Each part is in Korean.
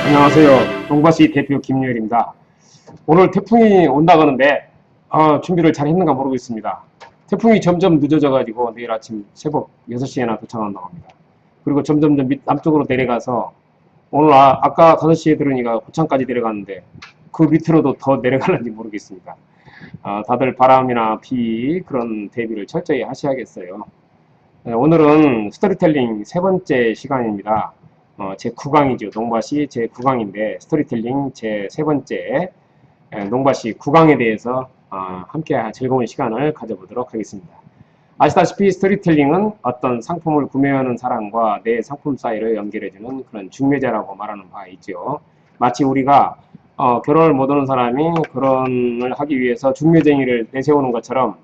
안녕하세요. 동바시 대표 김유일입니다. 오늘 태풍이 온다고 하는데 준비를 잘 했는가 모르겠습니다. 태풍이 점점 늦어져가지고 내일 아침 새벽 6시에나 도착한다고 합니다. 그리고 점점 남쪽으로 내려가서 오늘 아까 5시에 들으니까 고창까지 내려갔는데 그 밑으로도 더 내려갈는지 모르겠습니다. 다들 바람이나 비 그런 대비를 철저히 하셔야겠어요. 오늘은 스토리텔링 세 번째 시간입니다. 제 9강이죠. 농바시 제 9강인데 스토리텔링 제 세 번째 농바시 9강에 대해서 함께 즐거운 시간을 가져보도록 하겠습니다. 아시다시피 스토리텔링은 어떤 상품을 구매하는 사람과 내 상품 사이를 연결해주는 그런 중매자라고 말하는 바 있죠. 마치 우리가 결혼을 못하는 사람이 결혼을 하기 위해서 중매쟁이를 내세우는 것처럼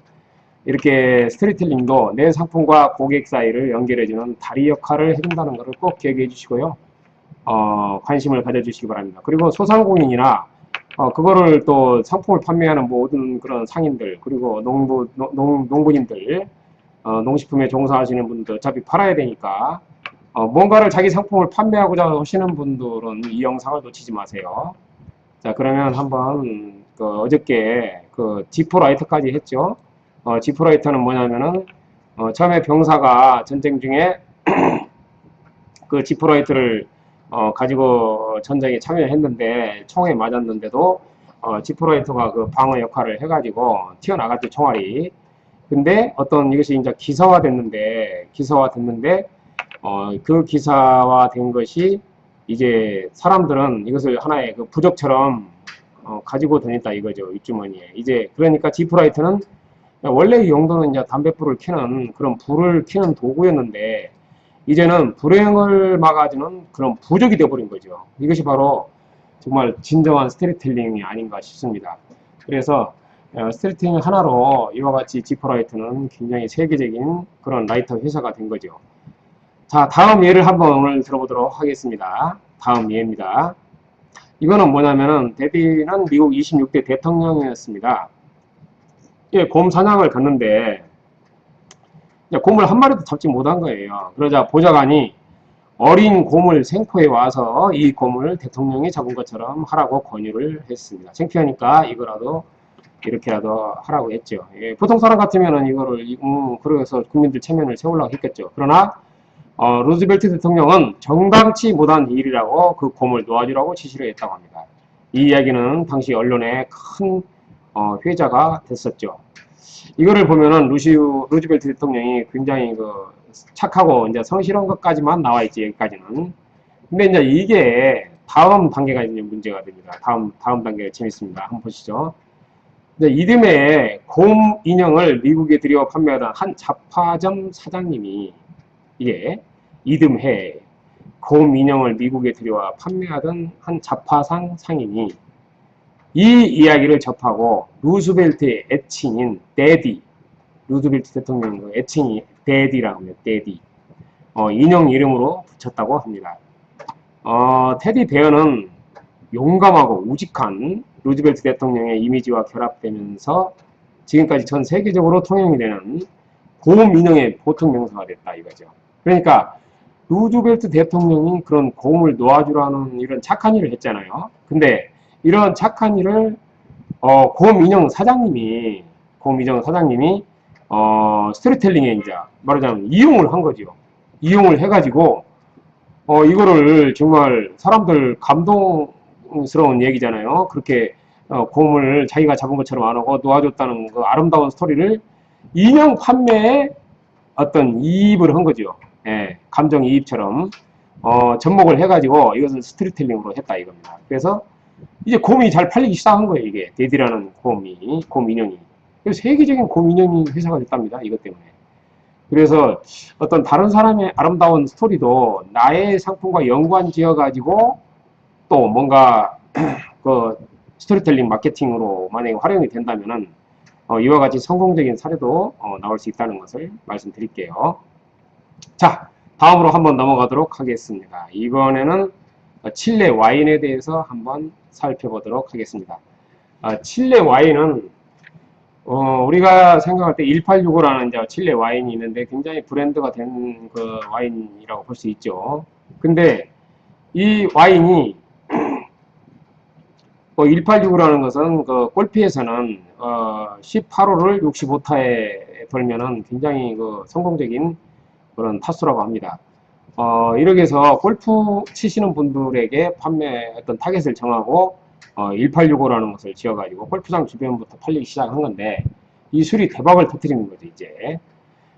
이렇게 스토리텔링도 내 상품과 고객 사이를 연결해주는 다리 역할을 해준다는 것을 꼭 기억해 주시고요. 관심을 가져주시기 바랍니다. 그리고 소상공인이나 그거를 또 상품을 판매하는 모든 그런 상인들, 그리고 농부님들, 농식품에 종사하시는 분들 어차피 팔아야 되니까 뭔가를 자기 상품을 판매하고자 하시는 분들은 이 영상을 놓치지 마세요. 자, 그러면 한번 어저께 지포라이터까지 했죠. 지포라이터는 뭐냐면은 처음에 병사가 전쟁 중에 그 지포라이터를 가지고 전쟁에 참여했는데 총에 맞았는데도 지포라이터가 그 방어 역할을 해가지고 튀어나갔죠, 총알이. 근데 어떤 이것이 이제 기사화됐는데 그 기사화된 것이 이제 사람들은 이것을 하나의 그 부적처럼 가지고 다녔다 이거죠, 윗주머니에. 이제 그러니까 지포라이터는 원래 이 용도는 이제 담뱃불을 켜는 그런 불을 켜는 도구였는데 이제는 불행을 막아주는 그런 부적이 되어버린 거죠. 이것이 바로 정말 진정한 스토리텔링이 아닌가 싶습니다. 그래서 스토리텔링 하나로 이와 같이 지포라이터는 굉장히 세계적인 그런 라이터 회사가 된 거죠. 자, 다음 예를 한번 오늘 들어보도록 하겠습니다. 다음 예입니다. 이거는 뭐냐면은 데뷔는 미국 26대 대통령이었습니다. 예, 곰 사냥을 갔는데 곰을 한 마리도 잡지 못한 거예요. 그러자 보좌관이 어린 곰을 생포해 와서 이 곰을 대통령이 잡은 것처럼 하라고 권유를 했습니다. 창피하니까 이거라도 이렇게라도 하라고 했죠. 예, 보통 사람 같으면은 이거를 그래서 국민들 체면을 세우려고 했겠죠. 그러나 루즈벨트 대통령은 정당치 못한 일이라고 그 곰을 놓아주라고 지시를 했다고 합니다. 이 이야기는 당시 언론에 큰 회자가 됐었죠. 이거를 보면은 루즈벨트 대통령이 굉장히 착하고 이제 성실한 것까지만 나와 있지, 여기까지는. 근데 이제 이게 다음 단계가 이제 문제가 됩니다. 다음 단계가 재밌습니다. 한번 보시죠. 이제 이듬해 곰 인형을 미국에 들여 판매하던 한 잡화점 사장님이 이게 이듬해 곰 인형을 미국에 들여와 판매하던 한 잡화상 상인이 이 이야기를 접하고 루즈벨트의 애칭인 데디, 루즈벨트 대통령 애칭이 데디라고 합니다. 데디. 인형 이름으로 붙였다고 합니다. 테디 베어는 용감하고 우직한 루즈벨트 대통령의 이미지와 결합되면서 지금까지 전 세계적으로 통용이 되는 곰 인형의 보통 명사가 됐다 이거죠. 그러니까 루즈벨트 대통령이 그런 곰을 놓아주라는 이런 착한 일을 했잖아요. 근데 이런 착한 일을 곰 인형 사장님이 스토리텔링에 이제 말하자면 이용을 한 거죠. 이용을 해가지고 이거를 정말 사람들 감동스러운 얘기잖아요. 그렇게 곰을 자기가 잡은 것처럼 안 하고 놓아줬다는 그 아름다운 스토리를 인형 판매에 어떤 이입을 한 거죠. 예, 감정이입처럼 접목을 해가지고 이것을 스토리텔링으로 했다 이겁니다. 그래서 이제 곰이 잘 팔리기 시작한 거예요. 이게 데디라는 곰 인형이. 그래서 세계적인 곰 인형이 회사가 됐답니다. 이것 때문에. 그래서 어떤 다른 사람의 아름다운 스토리도 나의 상품과 연관지어 가지고 또 뭔가 그 스토리텔링 마케팅으로 만약에 활용이 된다면은 이와 같이 성공적인 사례도 나올 수 있다는 것을 말씀드릴게요. 자, 다음으로 한번 넘어가도록 하겠습니다. 이번에는 칠레 와인에 대해서 한번 살펴보도록 하겠습니다. 칠레 와인은 우리가 생각할 때 1865라는 이제 칠레 와인이 있는데 굉장히 브랜드가 된 그 와인이라고 볼 수 있죠. 근데 이 와인이 1865라는 것은 그 골프에서는 18홀을 65타에 벌면은 굉장히 그 성공적인 그런 타수라고 합니다. 이렇게 해서 골프 치시는 분들에게 어떤 타겟을 정하고 1865라는 것을 지어가지고 골프장 주변부터 팔리기 시작한 건데, 이 술이 대박을 터뜨리는 거죠 이제.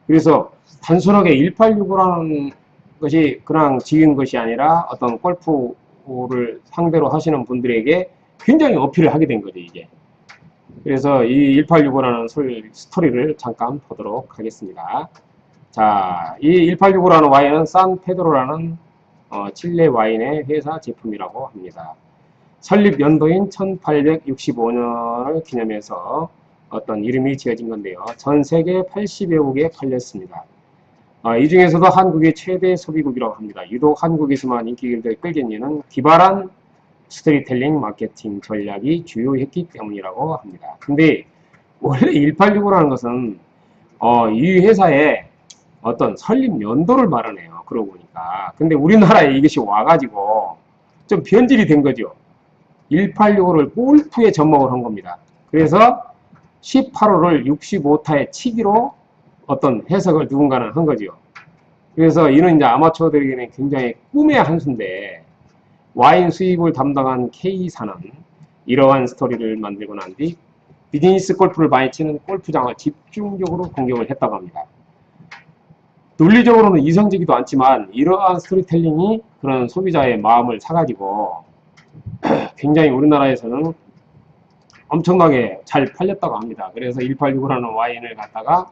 그래서 단순하게 1865라는 것이 그냥 지은 것이 아니라 어떤 골프를 상대로 하시는 분들에게 굉장히 어필을 하게 된 거죠 이게. 그래서 이 1865라는 스토리를 잠깐 보도록 하겠습니다. 자, 이 1865라는 와인은 산페드로라는 칠레 와인의 회사 제품이라고 합니다. 설립 연도인 1865년을 기념해서 어떤 이름이 지어진 건데요. 전 세계 80여 국에 팔렸습니다. 이 중에서도 한국이 최대 소비국이라고 합니다. 유독 한국에서만 인기를 끌긴 이유는 기발한 스토리텔링 마케팅 전략이 주요했기 때문이라고 합니다. 근데 원래 1865라는 것은 이 회사의 어떤 설립 연도를 말하네요. 그러고 보니까. 근데 우리나라에 이것이 와가지고 좀 변질이 된 거죠. 1865를 골프에 접목을 한 겁니다. 그래서 18홀을 65타에 치기로 어떤 해석을 누군가는 한 거죠. 그래서 이는 이제 아마추어들에게는 굉장히 꿈의 한 수인데, 와인 수입을 담당한 K사는 이러한 스토리를 만들고 난 뒤 비즈니스 골프를 많이 치는 골프장을 집중적으로 공격을 했다고 합니다. 논리적으로는 이성적이도 않지만 이러한 스토리텔링이 그런 소비자의 마음을 사가지고 굉장히 우리나라에서는 엄청나게 잘 팔렸다고 합니다. 그래서 1865라는 와인을 갖다가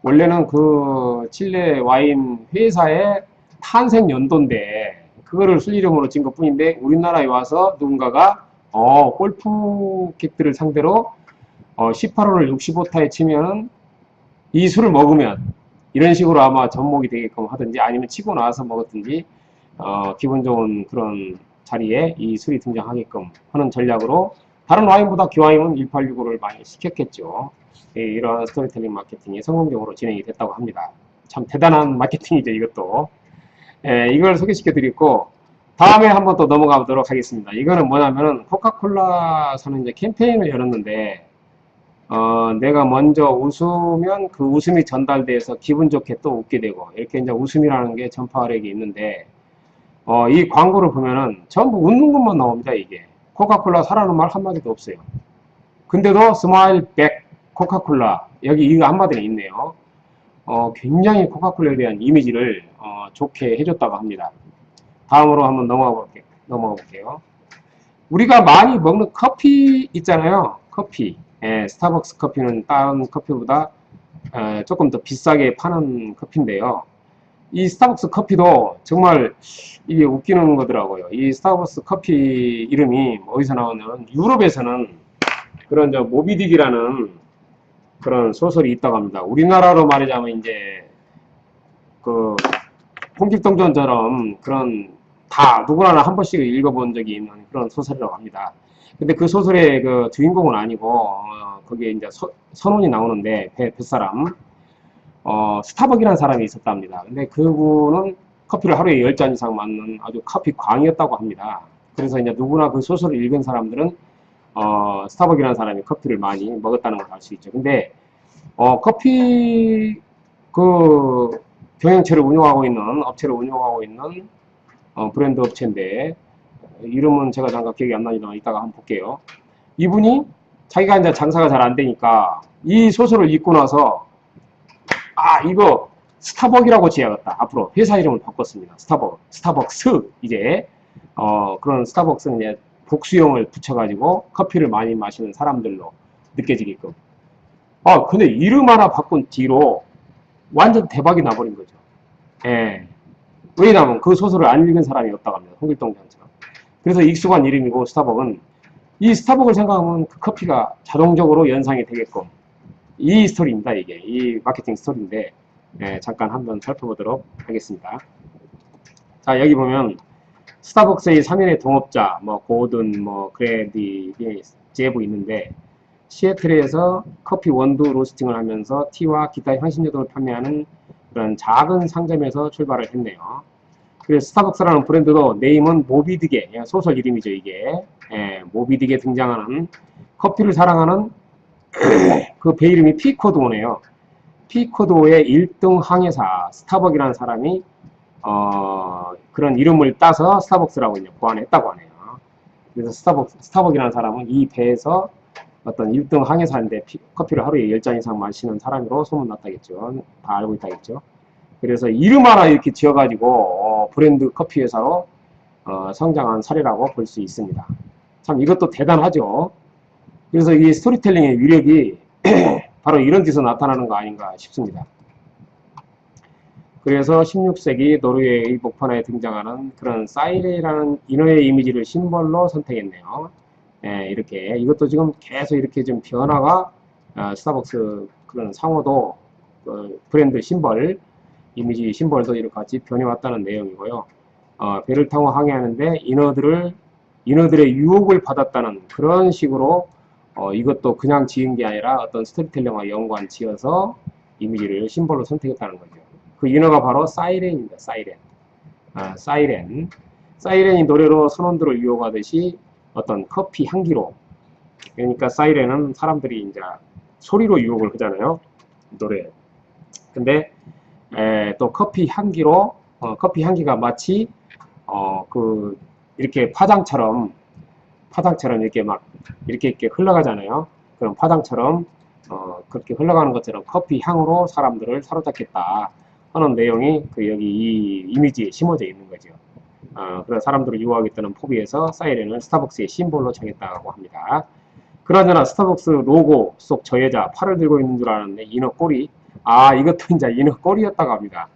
원래는 그 칠레 와인 회사의 탄생 연도인데 그거를 순이름으로 진 것 뿐인데, 우리나라에 와서 누군가가 골프객들을 상대로 18홀을 65타에 치면은 이 술을 먹으면 이런 식으로 아마 접목이 되게끔 하든지, 아니면 치고 나서 먹었든지 기분 좋은 그런 자리에 이 술이 등장하게끔 하는 전략으로 다른 와인보다 기와인은 1865를 많이 시켰겠죠. 이러한 스토리텔링 마케팅이 성공적으로 진행이 됐다고 합니다. 참 대단한 마케팅이죠 이것도. 이걸 소개시켜 드리고 다음에 한번 또 넘어가 보도록 하겠습니다. 이거는 뭐냐면은 코카콜라사는 이제 캠페인을 열었는데, 내가 먼저 웃으면 그 웃음이 전달돼서 기분 좋게 또 웃게 되고, 이렇게 이제 웃음이라는 게 전파력이 있는데, 이 광고를 보면은 전부 웃는 것만 나옵니다 이게. 코카콜라 사라는 말 한마디도 없어요. 근데도 스마일 백 코카콜라, 여기 이 한마디는 있네요. 굉장히 코카콜라에 대한 이미지를 좋게 해줬다고 합니다. 다음으로 한번 넘어가 볼게요. 우리가 많이 먹는 커피 있잖아요. 커피. 스타벅스 커피는 다른 커피보다 조금 더 비싸게 파는 커피인데요. 이 스타벅스 커피도 정말 이게 웃기는 거더라고요. 이 스타벅스 커피 이름이 어디서 나오냐면, 유럽에서는 그런 모비딕이라는 그런 소설이 있다고 합니다. 우리나라로 말하자면 이제 그 홍길동전처럼 그런 다 누구나 한 번씩 읽어본 적이 있는 그런 소설이라고 합니다. 근데 그 소설의 그 주인공은 아니고 거기에 이제 선원이 나오는데 뱃사람 스타벅이라는 사람이 있었답니다. 근데 그분은 커피를 하루에 10잔 이상 맞는 아주 커피 광이었다고 합니다. 그래서 이제 누구나 그 소설을 읽은 사람들은 스타벅이라는 사람이 커피를 많이 먹었다는 걸 알 수 있죠. 근데 커피 그 경영체를 운영하고 있는 업체를 운영하고 있는 브랜드 업체인데, 이름은 제가 잠깐 기억이 안 나지만 이따가 한번 볼게요. 이분이 자기가 이제 장사가 잘 안 되니까 이 소설을 읽고 나서 이거 스타벅이라고 지어야겠다. 앞으로 회사 이름을 바꿨습니다. 스타벅스. 이제 그런 스타벅스는 이제 복수형을 붙여가지고 커피를 많이 마시는 사람들로 느껴지게끔. 근데 이름 하나 바꾼 뒤로 완전 대박이 나버린 거죠. 왜냐하면 그 소설을 안 읽은 사람이 없다고 합니다. 홍길동전처럼. 그래서 익숙한 이름이고, 스타벅은 이 스타벅을 생각하면 그 커피가 자동적으로 연상이 되게끔, 이 스토리입니다. 이게 이 마케팅 스토리인데, 잠깐 한번 살펴보도록 하겠습니다. 자, 여기 보면 스타벅스의 3인의 동업자, 고든, 그레디, 제브 있는데, 시애틀에서 커피 원두 로스팅을 하면서 티와 기타 향신료들을 판매하는 그런 작은 상점에서 출발을 했네요. 그래서 스타벅스라는 브랜드도 네임은 모비딕의 소설 이름이죠, 이게. 예, 모비딕에 등장하는 커피를 사랑하는 그 배 이름이 피코도네요. 피코도의 1등 항해사 스타벅이라는 사람이 그런 이름을 따서 스타벅스라고 이제 보안했다고 하네요. 그래서 스타벅이라는 사람은 이 배에서 어떤 1등 항해사인데 커피를 하루에 10잔 이상 마시는 사람으로 소문났다겠죠. 다 알고 있다겠죠. 그래서 이름 하나 이렇게 지어가지고 브랜드 커피 회사로 성장한 사례라고 볼 수 있습니다. 참 이것도 대단하죠. 그래서 이 스토리텔링의 위력이 바로 이런 데서 나타나는 거 아닌가 싶습니다. 그래서 16세기 노르웨이 목판에 등장하는 그런 사이렌이라는 인어의 이미지를 심벌로 선택했네요. 예, 이렇게 이것도 지금 계속 이렇게 좀 변화가 스타벅스 그런 상호도 브랜드 심벌 이미지 심벌도 이렇게 같이 변해왔다는 내용이고요. 배를 타고 항해하는데 인어들의 유혹을 받았다는 그런 식으로 이것도 그냥 지은 게 아니라 어떤 스토리텔링과 연관 지어서 이미지를 심벌로 선택했다는 거죠. 그 인어가 바로 사이렌입니다. 사이렌. 사이렌이 노래로 선원들을 유혹하듯이 어떤 커피 향기로, 그러니까 사이렌은 사람들이 이제 소리로 유혹을 하잖아요. 노래. 근데 또 커피 향기로 커피 향기가 마치 이렇게 파장처럼 이렇게 막 이렇게 흘러가잖아요. 그럼 파장처럼 그렇게 흘러가는 것처럼 커피 향으로 사람들을 사로잡겠다 하는 내용이 여기 이 이미지에 심어져 있는 거죠. 그래서 사람들을 유혹하겠다는 포비에서 사이렌을 스타벅스의 심볼로 정했다고 합니다. 그러나 스타벅스 로고 속 저 여자 팔을 들고 있는 줄 알았는데 인어 꼬리. 이것도 이제 인어 꼬리였다고 합니다.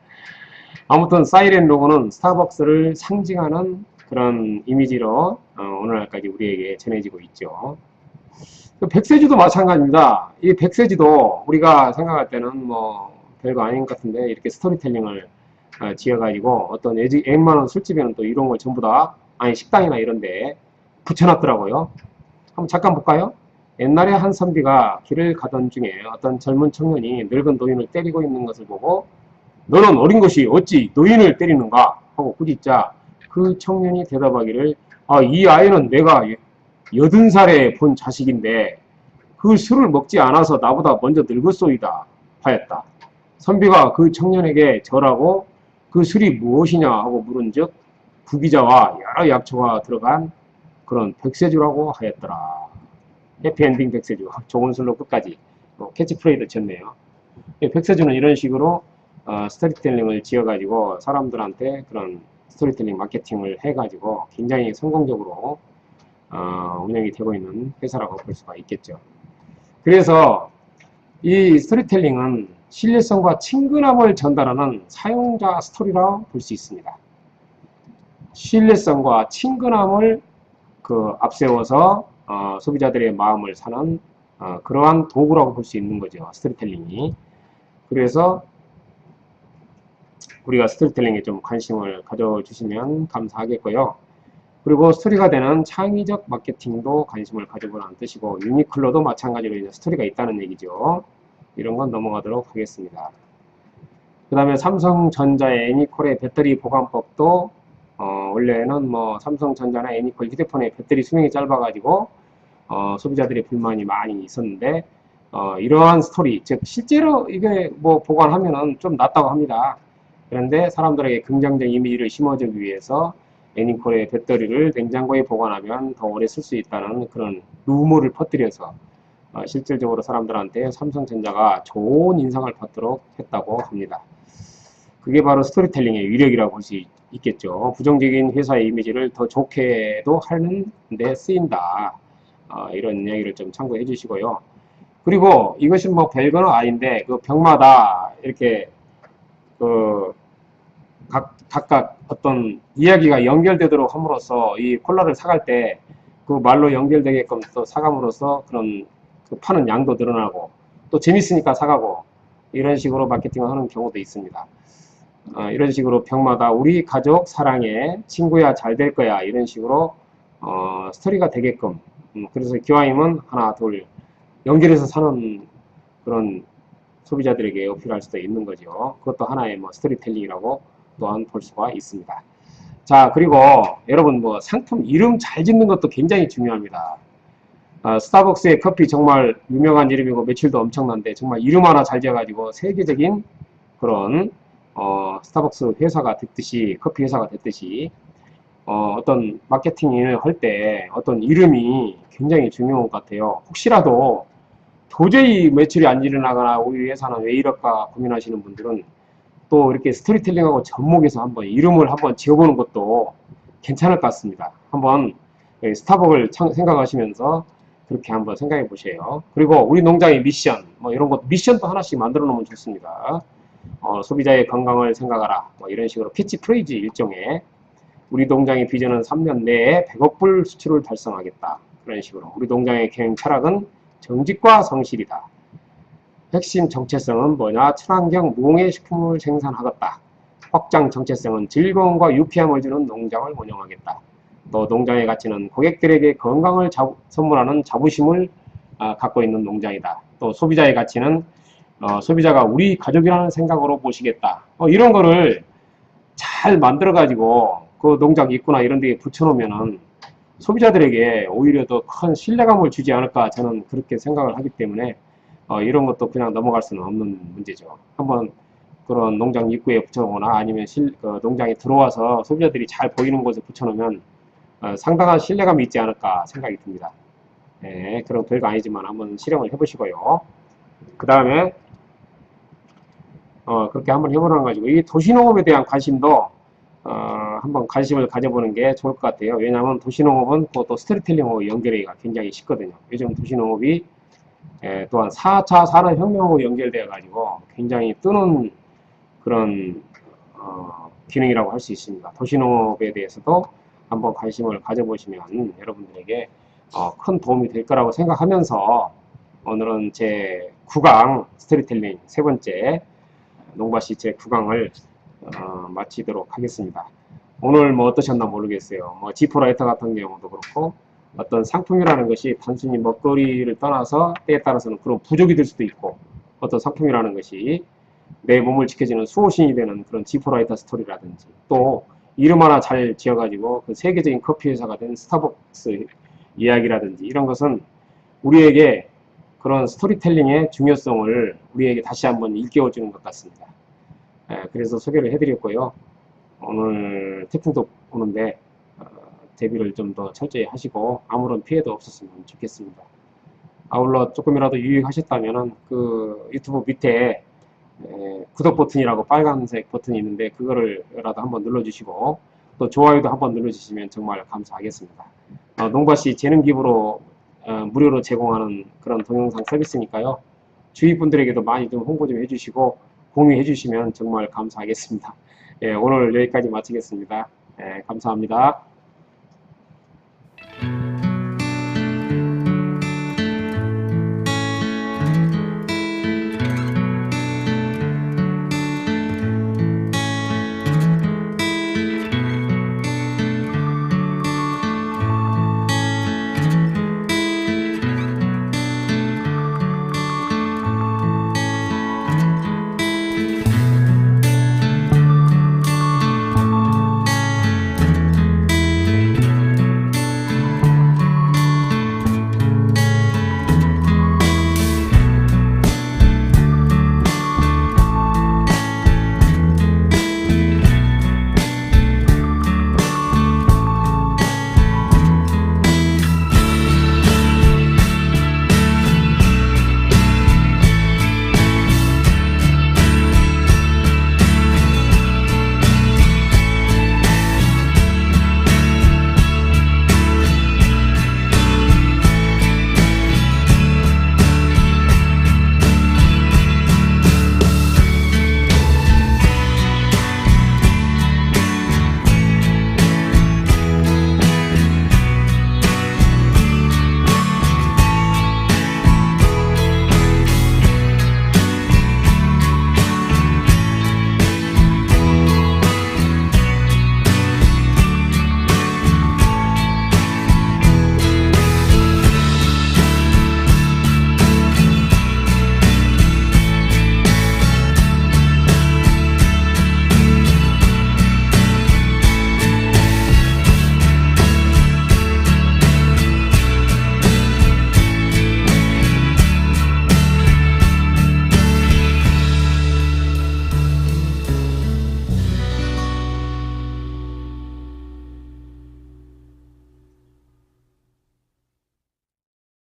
아무튼 사이렌 로고는 스타벅스를 상징하는 그런 이미지로 오늘날까지 우리에게 전해지고 있죠. 백세주도 마찬가지입니다. 이 백세주도 우리가 생각할 때는 뭐 별거 아닌 것 같은데 이렇게 스토리텔링을 지어가지고 어떤 웬만한 술집에는 또 이런 걸 전부 다 식당이나 이런데 붙여놨더라고요. 한번 잠깐 볼까요? 옛날에 한 선비가 길을 가던 중에 어떤 젊은 청년이 늙은 노인을 때리고 있는 것을 보고 너는 어린 것이 어찌 노인을 때리는가 하고 꾸짖자 그 청년이 대답하기를 이 아이는 내가 80살에 본 자식인데 그 술을 먹지 않아서 나보다 먼저 늙었소이다 하였다. 선비가 그 청년에게 절하고 그 술이 무엇이냐 하고 물은즉 구기자와 여러 약초가 들어간 그런 백세주라고 하였더라. 해피엔딩 백세주. 좋은 술로 끝까지 캐치프레이도 쳤네요. 백세주는 이런 식으로 스토리텔링을 지어가지고 사람들한테 그런 스토리텔링 마케팅을 해가지고 굉장히 성공적으로 운영이 되고 있는 회사라고 볼 수가 있겠죠. 그래서 이 스토리텔링은 신뢰성과 친근함을 전달하는 사용자 스토리라고 볼 수 있습니다. 신뢰성과 친근함을 앞세워서 소비자들의 마음을 사는 그러한 도구라고 볼 수 있는 거죠. 스토리텔링이. 그래서 우리가 스토리텔링에 좀 관심을 가져주시면 감사하겠고요. 그리고 스토리가 되는 창의적 마케팅도 관심을 가져보라는 뜻이고 유니클로도 마찬가지로 이제 스토리가 있다는 얘기죠. 이런 건 넘어가도록 하겠습니다. 그 다음에 삼성전자의 애니콜의 배터리 보관법도 원래는 뭐 삼성전자나 애니콜 휴대폰의 배터리 수명이 짧아가지고 소비자들의 불만이 많이 있었는데 이러한 스토리, 즉 실제로 이게 뭐 보관하면은 좀 낫다고 합니다. 그런데 사람들에게 긍정적 이미지를 심어주기 위해서 애니콜의 배터리를 냉장고에 보관하면 더 오래 쓸 수 있다는 그런 루머를 퍼뜨려서 실질적으로 사람들한테 삼성전자가 좋은 인상을 받도록 했다고 합니다. 그게 바로 스토리텔링의 위력이라고 볼 수 있겠죠. 부정적인 회사의 이미지를 더 좋게도 하는 데 쓰인다. 이런 이야기를 좀 참고해 주시고요. 그리고 이것이 뭐 별거는 아닌데 그 병마다 이렇게 각각 어떤 이야기가 연결되도록 함으로써 이 콜라를 사갈 때 그 말로 연결되게끔 또 사감으로써 그런 파는 양도 늘어나고 또 재밌으니까 사가고 이런 식으로 마케팅을 하는 경우도 있습니다. 이런 식으로 병마다 우리 가족 사랑해 친구야 잘 될 거야 이런 식으로 스토리가 되게끔 그래서 기왕이면 하나 둘 연결해서 사는 그런 소비자들에게 어필할 수도 있는 거죠. 그것도 하나의 뭐 스토리텔링이라고 또한 볼 수가 있습니다. 자, 그리고 여러분 뭐 상품 이름 잘 짓는 것도 굉장히 중요합니다. 스타벅스의 커피 정말 유명한 이름이고 매출도 엄청난데 정말 이름 하나 잘 지어가지고 세계적인 그런 스타벅스 회사가 됐듯이 커피 회사가 됐듯이 어떤 마케팅을 할 때 어떤 이름이 굉장히 중요한 것 같아요. 혹시라도 도저히 매출이 안 일어나거나 우리 회사는 왜 이럴까 고민하시는 분들은 또 이렇게 스토리텔링하고 접목해서 한번 이름을 한번 지어보는 것도 괜찮을 것 같습니다. 한번 스타벅을 생각하시면서 그렇게 한번 생각해 보세요. 그리고 우리 농장의 미션, 뭐 이런 것, 미션도 하나씩 만들어 놓으면 좋습니다. 소비자의 건강을 생각하라. 뭐 이런 식으로 캐치프레이즈 일종의 우리 농장의 비전은 3년 내에 100억 불 수출을 달성하겠다. 그런 식으로 우리 농장의 경영 철학은 정직과 성실이다. 핵심 정체성은 뭐냐? 친환경 무공해 식품을 생산하겠다. 확장 정체성은 즐거움과 유쾌함을 주는 농장을 운영하겠다. 또 농장의 가치는 고객들에게 건강을 선물하는 자부심을 갖고 있는 농장이다. 또 소비자의 가치는 소비자가 우리 가족이라는 생각으로 보시겠다. 이런 거를 잘 만들어 가지고 그 농장 입구나 이런 데에 붙여놓으면은 소비자들에게 오히려 더 큰 신뢰감을 주지 않을까 저는 그렇게 생각을 하기 때문에 이런 것도 그냥 넘어갈 수는 없는 문제죠. 한번 그런 농장 입구에 붙여놓거나 아니면 농장에 들어와서 소비자들이 잘 보이는 곳에 붙여놓으면 상당한 신뢰감이 있지 않을까 생각이 듭니다. 네, 그런 별거 아니지만 한번 실행을 해보시고요. 그 다음에 그렇게 한번 해보는 가지고 이 도시농업에 대한 관심도 한번 관심을 가져보는 게 좋을 것 같아요. 왜냐하면 도시농업은 또 스토리텔링하고 연결하기가 굉장히 쉽거든요. 요즘 도시농업이 또한 4차 산업혁명하고 연결되어 가지고 굉장히 뜨는 그런 기능이라고 할 수 있습니다. 도시농업에 대해서도 한번 관심을 가져보시면 여러분들에게 큰 도움이 될 거라고 생각하면서 오늘은 제 9강 스토리텔링 세 번째 농바시 제 9강을 마치도록 하겠습니다. 오늘 뭐 어떠셨나 모르겠어요. 뭐 지포라이터 같은 경우도 그렇고 어떤 상품이라는 것이 단순히 먹거리를 떠나서 때에 따라서는 그런 부족이 될 수도 있고 어떤 상품이라는 것이 내 몸을 지켜주는 수호신이 되는 그런 지포라이터 스토리라든지 또 이름 하나 잘 지어가지고 그 세계적인 커피 회사가 된 스타벅스 이야기라든지 이런 것은 우리에게 그런 스토리텔링의 중요성을 우리에게 다시 한번 일깨워주는 것 같습니다. 그래서 소개를 해드렸고요. 오늘 태풍도 오는데 대비를 좀 더 철저히 하시고 아무런 피해도 없었으면 좋겠습니다. 아울러 조금이라도 유익하셨다면 그 유튜브 밑에 구독 버튼이라고 빨간색 버튼이 있는데 그거를라도 한번 눌러주시고 또 좋아요도 한번 눌러주시면 정말 감사하겠습니다. 농바시 재능 기부로 무료로 제공하는 그런 동영상 서비스니까요. 주위 분들에게도 많이 좀 홍보 좀 해주시고 공유해 주시면 정말 감사하겠습니다. 오늘 여기까지 마치겠습니다. 감사합니다.